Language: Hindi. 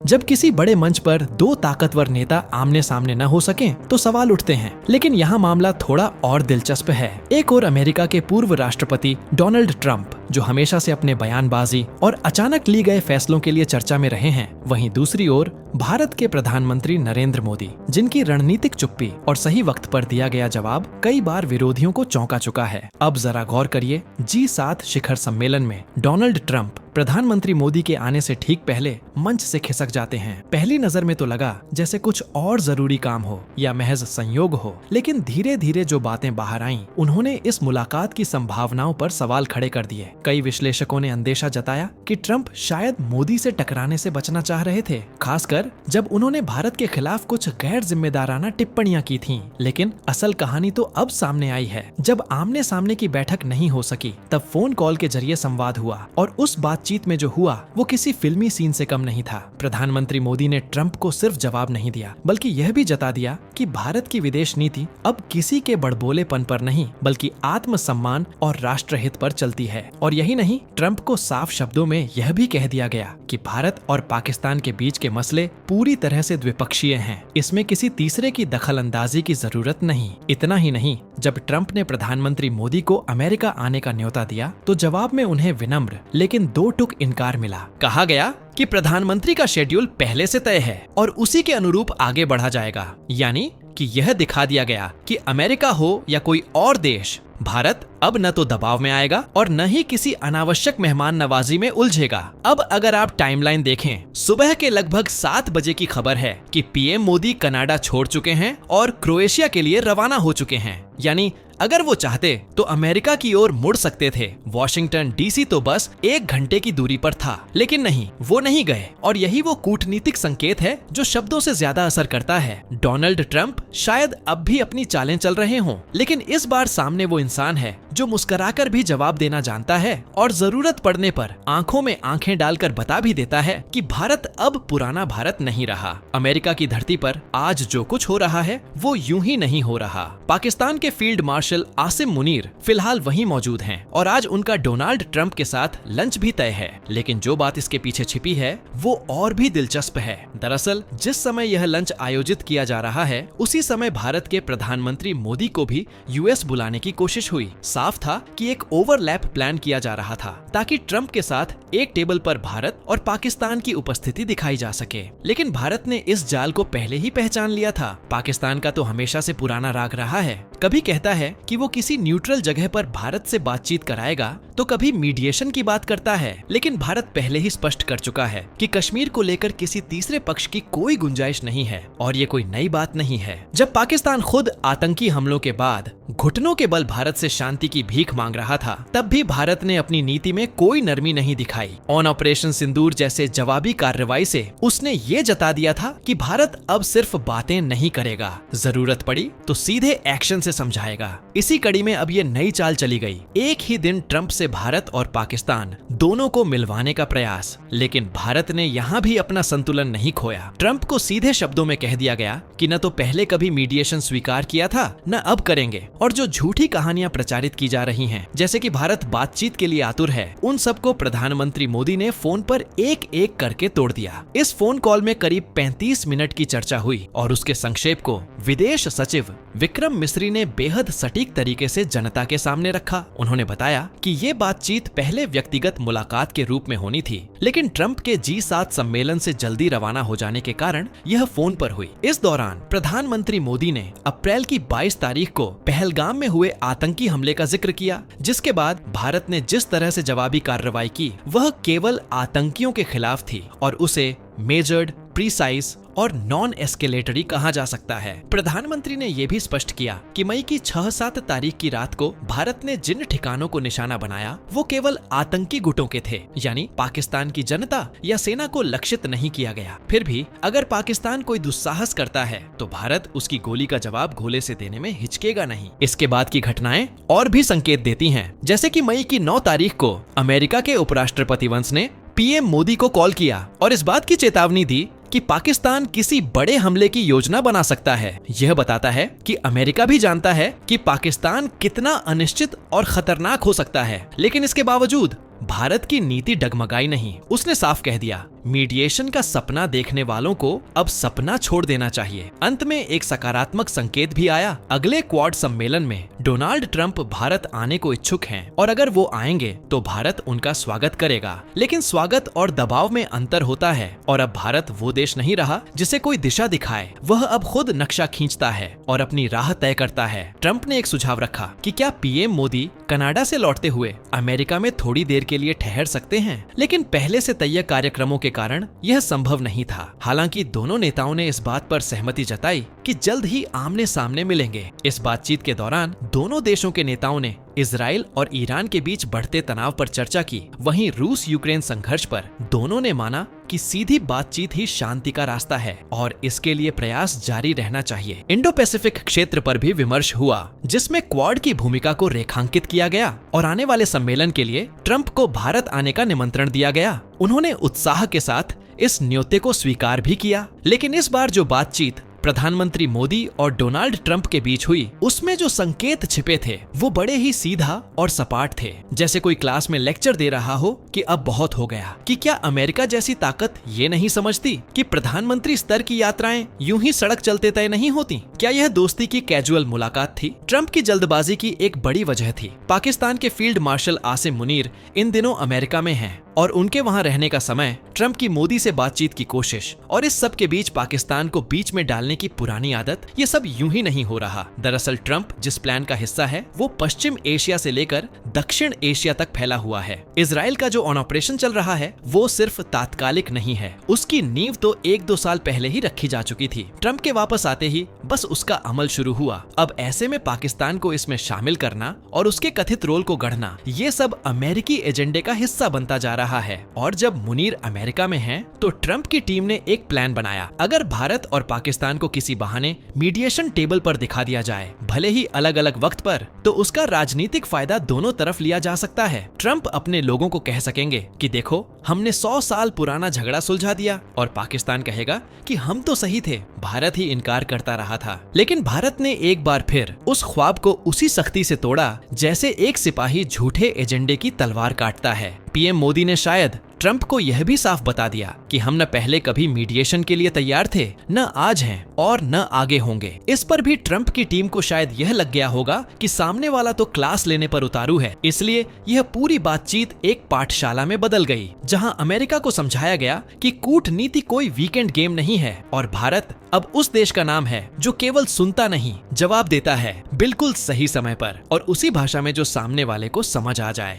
जब किसी बड़े मंच पर दो ताकतवर नेता आमने सामने न हो सकें तो सवाल उठते हैं, लेकिन यहाँ मामला थोड़ा और दिलचस्प है। एक और अमेरिका के पूर्व राष्ट्रपति डोनाल्ड ट्रंप, जो हमेशा से अपने बयानबाजी और अचानक ली गए फैसलों के लिए चर्चा में रहे हैं, वहीं दूसरी ओर भारत के प्रधानमंत्री नरेंद्र मोदी, जिनकी रणनीतिक चुप्पी और सही वक्त पर दिया गया जवाब कई बार विरोधियों को चौंका चुका है। अब जरा गौर करिए, G7 शिखर सम्मेलन में डोनाल्ड ट्रंप प्रधानमंत्री मोदी के आने से ठीक पहले मंच से खिसक जाते हैं। पहली नजर में तो लगा जैसे कुछ और जरूरी काम हो या महज संयोग हो, लेकिन धीरे धीरे जो बातें बाहर आईं, उन्होंने इस मुलाकात की संभावनाओं पर सवाल खड़े कर दिए। कई विश्लेषकों ने अंदेशा जताया कि ट्रंप शायद मोदी से टकराने से बचना चाह रहे थे, खासकर जब उन्होंने भारत के खिलाफ कुछ गैर जिम्मेदाराना टिप्पणियां की थीं। लेकिन असल कहानी तो अब सामने आई है। जब आमने सामने की बैठक नहीं हो सकी, तब फोन कॉल के जरिए संवाद हुआ, और उस बातचीत में जो हुआ वो किसी फिल्मी सीन से कम नहीं था। प्रधानमंत्री मोदी ने ट्रंप को सिर्फ जवाब नहीं दिया, बल्कि यह भी जता दिया कि भारत की विदेश नीति अब किसी के बड़बोलेपन पर नहीं, बल्कि आत्मसम्मान और राष्ट्रहित पर चलती है। और यही नहीं, ट्रंप को साफ शब्दों में यह भी कह दिया गया कि भारत और पाकिस्तान के बीच के मसले पूरी तरह से द्विपक्षीय हैं। इसमें किसी तीसरे की दखलंदाजी की जरूरत नहीं। इतना ही नहीं, जब ट्रंप ने प्रधानमंत्री मोदी को अमेरिका आने का न्योता दिया, तो जवाब में उन्हें विनम्र लेकिन दो टूक इनकार मिला। कहा गया कि प्रधानमंत्री का शेड्यूल पहले से तय है और उसी के अनुरूप आगे बढ़ा जाएगा। यानी कि यह दिखा दिया गया कि अमेरिका हो या कोई और देश, भारत अब न तो दबाव में आएगा और न ही किसी अनावश्यक मेहमान नवाजी में उलझेगा। अब अगर आप टाइमलाइन देखें, सुबह के लगभग 7 बजे की खबर है कि पीएम मोदी कनाडा छोड़ चुके हैं और क्रोएशिया के लिए रवाना हो चुके हैं। यानी अगर वो चाहते तो अमेरिका की ओर मुड़ सकते थे। वॉशिंगटन डीसी तो बस 1 घंटे की दूरी पर था, लेकिन नहीं, वो नहीं गए। और यही वो कूटनीतिक संकेत है जो शब्दों से ज्यादा असर करता है। डोनाल्ड ट्रंप शायद अब भी अपनी चालें चल रहे हों, लेकिन इस बार सामने वो इंसान है जो मुस्कुराकर भी जवाब देना जानता है और जरूरत पड़ने पर आंखों में आंखें डालकर बता भी देता है कि भारत अब पुराना भारत नहीं रहा। अमेरिका की धरती पर आज जो कुछ हो रहा है वो यूं ही नहीं हो रहा। पाकिस्तान के फील्ड मार्शल आसिम मुनीर फिलहाल वहीं मौजूद हैं और आज उनका डोनाल्ड ट्रंप के साथ लंच भी तय है। लेकिन जो बात इसके पीछे छिपी है वो और भी दिलचस्प है। दरअसल जिस समय यह लंच आयोजित किया जा रहा है, उसी समय भारत के प्रधानमंत्री मोदी को भी यूएस बुलाने की कोशिश हुई। साफ था कि एक ओवरलैप प्लान किया जा रहा था ताकि ट्रंप के साथ एक टेबल पर भारत और पाकिस्तान की उपस्थिति दिखाई जा सके। लेकिन भारत ने इस जाल को पहले ही पहचान लिया था। पाकिस्तान का तो हमेशा से पुराना राग रहा है, कभी कहता है कि वो किसी न्यूट्रल जगह पर भारत से बातचीत कराएगा, तो कभी मीडिएशन की बात करता है। लेकिन भारत पहले ही स्पष्ट कर चुका है कि कश्मीर को लेकर किसी तीसरे पक्ष की कोई गुंजाइश नहीं है, और ये कोई नई बात नहीं है। जब पाकिस्तान खुद आतंकी हमलों के बाद घुटनों के बल भारत से शांति की भीख मांग रहा था, तब भी भारत ने अपनी नीति में कोई नरमी नहीं दिखाई। ऑन ऑपरेशन सिंदूर जैसे जवाबी कार्रवाई से उसने ये जता दिया था कि भारत अब सिर्फ बातें नहीं करेगा, जरूरत पड़ी तो सीधे एक्शन से समझाएगा। इसी कड़ी में अब ये नई चाल चली गई। एक ही दिन ट्रंप से भारत और पाकिस्तान दोनों को मिलवाने का प्रयास। लेकिन भारत ने यहाँ भी अपना संतुलन नहीं खोया। ट्रंप को सीधे शब्दों में कह दिया गया कि न तो पहले कभी मीडिएशन स्वीकार किया था, न अब करेंगे। और जो झूठी कहानियां प्रचारित की जा रही हैं, जैसे कि भारत बातचीत के लिए आतुर है, उन सबको प्रधानमंत्री मोदी ने फोन पर एक एक करके तोड़ दिया। इस फोन कॉल में करीब 35 मिनट की चर्चा हुई और उसके संक्षेप को विदेश सचिव विक्रम मिस्री ने बेहद सटीक तरीके से जनता के सामने रखा। उन्होंने बताया कि ये बातचीत पहले व्यक्तिगत मुलाकात के रूप में होनी थी, लेकिन ट्रंप के G7 सम्मेलन से जल्दी रवाना हो जाने के कारण यह फोन पर हुई। इस दौरान प्रधानमंत्री मोदी ने अप्रैल की 22 तारीख को पहलगाम में हुए आतंकी हमले का जिक्र किया, जिसके बाद भारत ने जिस तरह से जवाबी कार्रवाई की वह केवल आतंकियों के खिलाफ थी और उसे मेजर्ड, प्रीसाइज और नॉन एस्केलेटरी कहा जा सकता है। प्रधानमंत्री ने यह भी स्पष्ट किया कि मई की 6-7 तारीख की रात को भारत ने जिन ठिकानों को निशाना बनाया वो केवल आतंकी गुटों के थे, यानी पाकिस्तान की जनता या सेना को लक्षित नहीं किया गया। फिर भी अगर पाकिस्तान कोई दुस्साहस करता है तो भारत उसकी गोली का जवाब गोले से देने में हिचकेगा नहीं। इसके बाद की घटनाएं और भी संकेत देती हैं, जैसे कि मई की 9 तारीख को अमेरिका के उपराष्ट्रपति वंस ने पीएम मोदी को कॉल किया और इस बात की चेतावनी दी कि पाकिस्तान किसी बड़े हमले की योजना बना सकता है। यह बताता है कि अमेरिका भी जानता है कि पाकिस्तान कितना अनिश्चित और खतरनाक हो सकता है, लेकिन इसके बावजूद भारत की नीति डगमगाई नहीं। उसने साफ कह दिया मीडिएशन का सपना देखने वालों को अब सपना छोड़ देना चाहिए। अंत में एक सकारात्मक संकेत भी आया। अगले क्वाड सम्मेलन में डोनाल्ड ट्रंप भारत आने को इच्छुक हैं और अगर वो आएंगे तो भारत उनका स्वागत करेगा। लेकिन स्वागत और दबाव में अंतर होता है और अब भारत वो देश नहीं रहा जिसे कोई दिशा दिखाए। वह अब खुद नक्शा खींचता है और अपनी राह तय करता है। ट्रंप ने एक सुझाव रखा कि क्या पीएम मोदी कनाडा से लौटते हुए अमेरिका में थोड़ी देर के लिए ठहर सकते हैं, लेकिन पहले से तय कार्यक्रमों के कारण यह संभव नहीं था। हालांकि दोनों नेताओं ने इस बात पर सहमति जताई कि जल्द ही आमने सामने मिलेंगे। इस बातचीत के दौरान दोनों देशों के नेताओं ने इजराइल और ईरान के बीच बढ़ते तनाव पर चर्चा की। वहीं रूस यूक्रेन संघर्ष पर दोनों ने माना कि सीधी बातचीत ही शांति का रास्ता है और इसके लिए प्रयास जारी रहना चाहिए। इंडो पैसिफिक क्षेत्र पर भी विमर्श हुआ, जिसमें क्वाड की भूमिका को रेखांकित किया गया और आने वाले सम्मेलन के लिए ट्रंप को भारत आने का निमंत्रण दिया गया। उन्होंने उत्साह के साथ इस न्योते को स्वीकार भी किया। लेकिन इस बार जो बातचीत प्रधानमंत्री मोदी और डोनाल्ड ट्रंप के बीच हुई, उसमें जो संकेत छिपे थे वो बड़े ही सीधा और सपाट थे। जैसे कोई क्लास में लेक्चर दे रहा हो कि अब बहुत हो गया। कि क्या अमेरिका जैसी ताकत ये नहीं समझती कि प्रधानमंत्री स्तर की यात्राएं यूं ही सड़क चलते तय नहीं होती? क्या यह दोस्ती की कैजुअल मुलाकात थी? ट्रंप की जल्दबाजी की एक बड़ी वजह थी। पाकिस्तान के फील्ड मार्शल आसिम मुनीर इन दिनों अमेरिका में हैं और उनके वहां रहने का समय, ट्रंप की मोदी से बातचीत की कोशिश और इस सब के बीच पाकिस्तान को बीच में डालने की पुरानी आदत, ये सब यूं ही नहीं हो रहा। दरअसल ट्रंप जिस प्लान का हिस्सा है वो पश्चिम एशिया से लेकर दक्षिण एशिया तक फैला हुआ है। इजराइल का जो ऑपरेशन चल रहा है वो सिर्फ तात्कालिक नहीं है, उसकी नींव तो 1-2 साल पहले ही रखी जा चुकी थी। ट्रंप के वापस आते ही बस उसका अमल शुरू हुआ। अब ऐसे में पाकिस्तान को इसमें शामिल करना और उसके कथित रोल को गढ़ना, ये सब अमेरिकी एजेंडे का हिस्सा बनता जा रहा है। और जब मुनीर अमेरिका में हैं, तो ट्रंप की टीम ने एक प्लान बनाया। अगर भारत और पाकिस्तान को किसी बहाने मीडिएशन टेबल पर दिखा दिया जाए, भले ही अलग अलग वक्त पर, तो उसका राजनीतिक फायदा दोनों तरफ लिया जा सकता है। ट्रंप अपने लोगों को कह सकेंगे कि देखो, हमने 100 साल पुराना झगड़ा सुलझा दिया, और पाकिस्तान कहेगा कि हम तो सही थे, भारत ही इनकार करता रहा था। लेकिन भारत ने एक बार फिर उस ख्वाब को उसी सख्ती से तोड़ा जैसे एक सिपाही झूठे एजेंडे की तलवार काटता है। पीएम मोदी ने शायद ट्रंप को यह भी साफ बता दिया कि हम न पहले कभी मीडिएशन के लिए तैयार थे, न आज हैं और न आगे होंगे। इस पर भी ट्रंप की टीम को शायद यह लग गया होगा कि सामने वाला तो क्लास लेने पर उतारू है, इसलिए यह पूरी बातचीत एक पाठशाला में बदल गई, जहां अमेरिका को समझाया गया कि कूटनीति कोई वीकेंड गेम नहीं है और भारत अब उस देश का नाम है जो केवल सुनता नहीं, जवाब देता है, बिल्कुल सही समय पर और उसी भाषा में जो सामने वाले को समझ आ जाए।